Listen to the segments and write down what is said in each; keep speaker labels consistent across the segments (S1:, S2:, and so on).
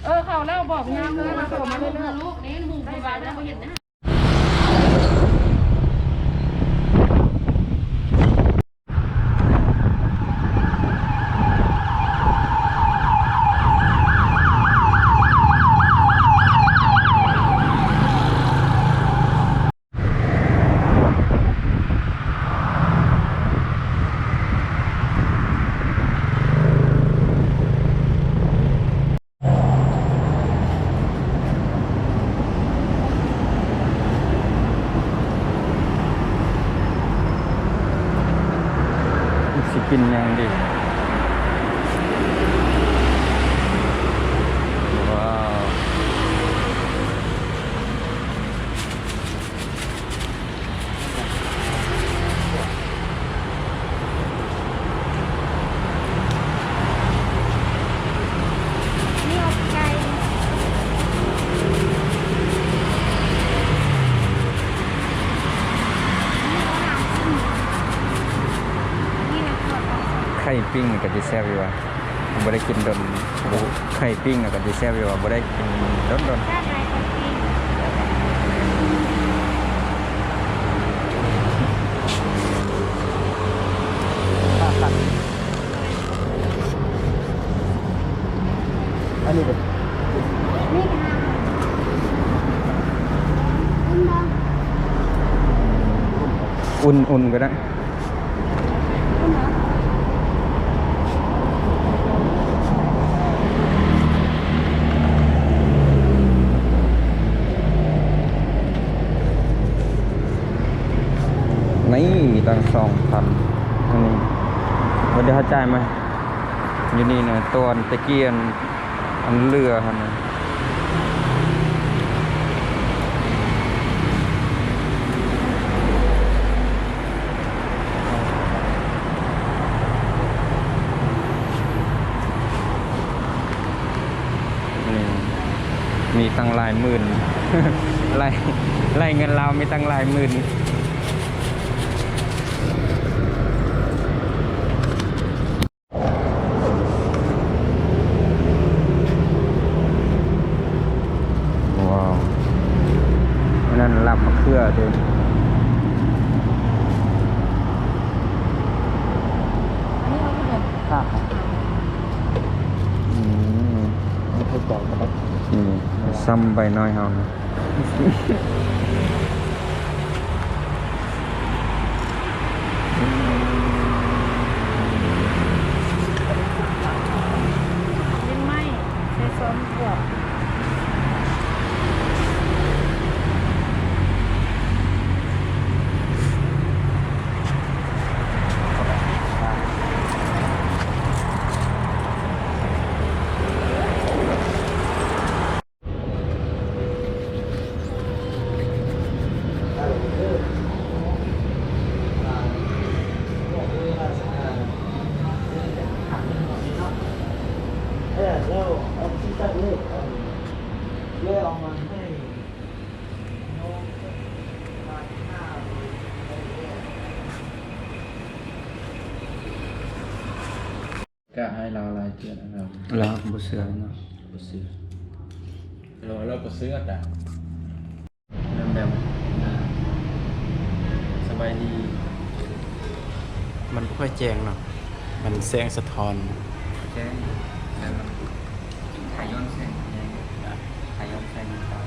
S1: เขาเล่าบอกงามเลยมาโผล่มาเรื่อยๆลูกนี่มุงไปบ้านแล้วเขาเห็นนะ
S2: สิกินยังดีว้าว
S1: นี่เอาไก่นี่นะขอด
S2: ไข่ปิ้งกับจีแซ่บอยู่ว่ะบ่ได้กินดนไข่ปิ้งกับจีแซ่บอยู่ว่ะบ่ได้กินดน
S1: ได้อะไรกันพี่
S2: อันนี้ก็
S1: นี่ค่ะ
S2: อุ่นก็ได้นี่ตั้ง2,000อันนี้วันเดียวเขาจ่ายมาอยู่นี่นะตัวตะเกียนอันเรือครับนะนี่มีตั้งหลายหมื่น ไล่เงินเรามีตั้งหลายหมื่นว้าวนั่นรับมะเขือด้วย
S1: อันนี้เอาขนม
S2: ค่ะไม่เคยบอกนะครับซ้ำใบน้อยเฮานะ
S1: ลิ้นไหมใช้ซ้อมขวบ
S3: ก็ให้เรารายเดือนนะครับ
S2: แล้วบุเสือเนาะ
S3: บุซื้อเราก็ซื้อแต่
S2: เริ่มแบบสบายดี
S3: มันไม่ค่อยแจ้งเนาะมันแสงสะท้อน
S2: แจ้งแล้วขายย้อนแสงขายย้อนแสงครับ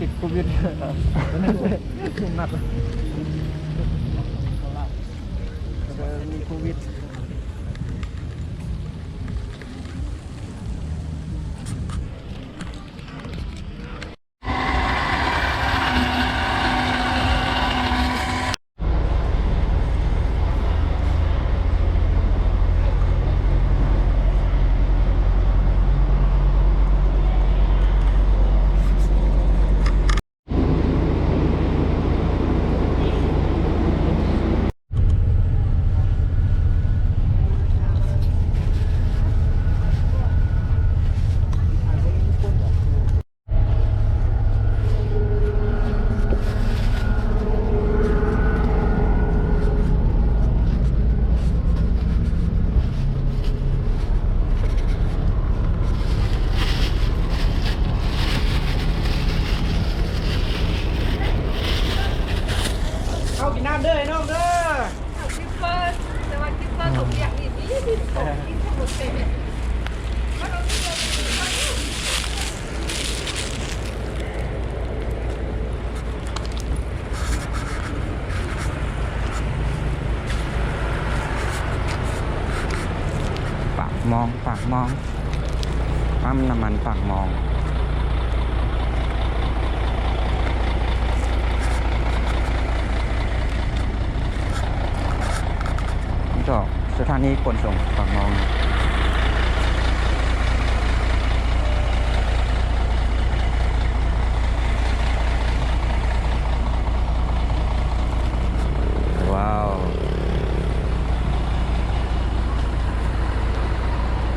S2: ติดโควิดนั่นเลยหนักมีโควิด ปากมองปั๊มน้ำมันปากมองนี่ก็สถานีขนส่งปากมองว้าว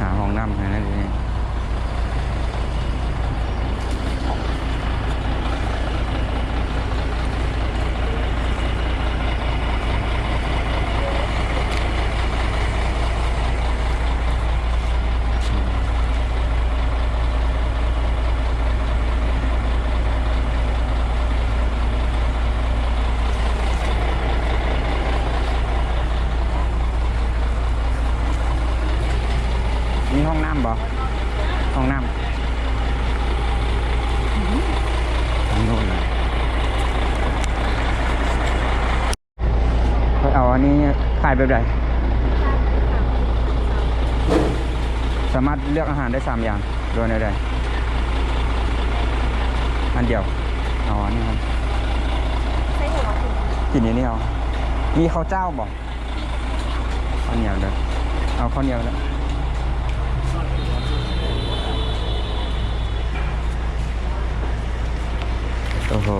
S2: หาห้องน้ำให้นั่นเองมีห้องน้ำบ่ห้องน้ำทางโน้นเลยเอาอันนี้ขายแบบใดสามารถเลือกอาหารได้3อย่างโดยในใดอันเดียวเอาอันนี้ครับกินอย่างนี้เอามีข้าวเจ้าบ่ข้าวเหนียวเลยเอาข้าวเหนียวเลยโอ้โห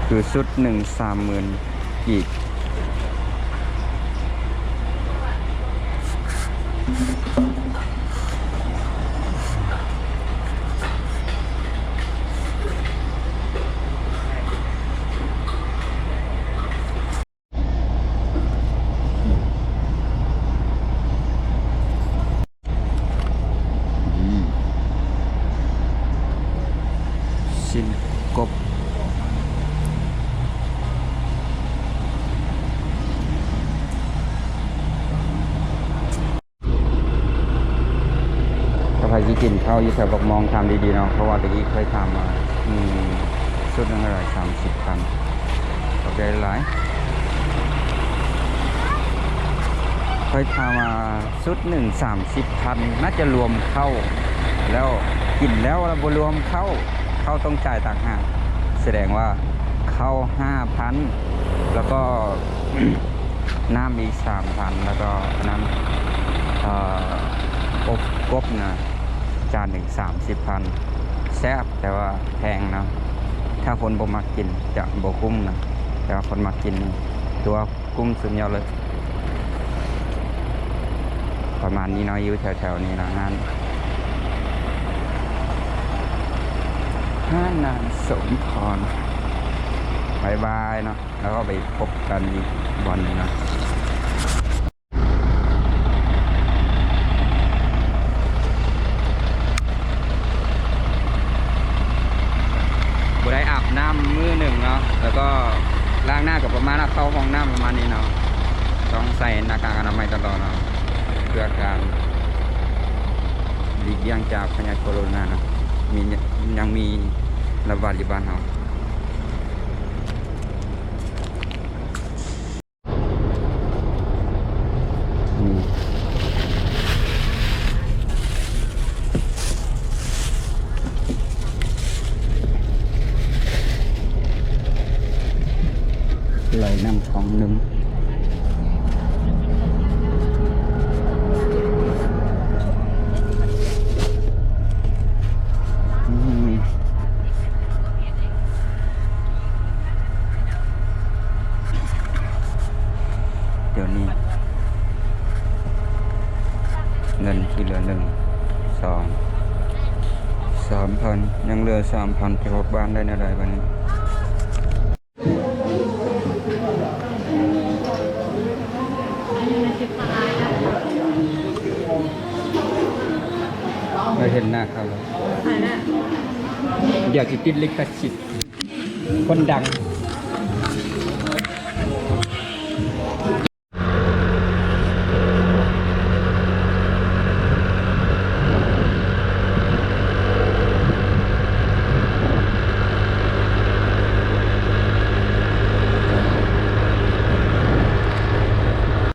S2: คือชุด130,000กีบชิ้นกบถ้าใครที่กินข้าวอยู่แถวบอกมองทำดีๆเนาะเพราะว่าตะกี้เคยทำมาชุดนึงอะไร30,000โอเคหลายเคยทำมาชุด30,000น่าจะรวมเข้าแล้วกินแล้วเรารวมเข้าต้องจ่ายต่างหากแสดงว่าเข้า 5,000 แล้วก็ น้ำอีก 3,000 แล้วก็น้ำอบกบนะจานหนึ่ง30,000แซ่บแต่ว่าแพงนะถ้าคนบ่มากินจะบ่คุ้มนะแต่ว่าคนมากินตัวคุ้มสุดยอดเลยประมาณนี้เนาะอยู่แถวๆนี้นะงานนางสมพรบายบายเนาะแล้วก็ไปพบกันอีกวันนึงนะบุได้อาบน้ำมื้อหนึ่งเนาะแล้วก็ล้างหน้ากับประมาณเข้าห้องน้ำประมาณนี้เนาะต้องใส่หน้ากากอนามัยตลอดเนาะเพื่อการหลีกเลี่ยงจากพยาธิโคโรนานะยังมีระบาดอยู่บ้านเราไหลน้ำของหนึ่งเดี๋ยวนี้เงินที่เหลือ3,000ยังเหลือ 3,000ไปพบบ้านได้ในไรบ้างนี้ไม่เห็นหน้าเขาเลยอยากจะติดลิขสิทธิ์คนดัง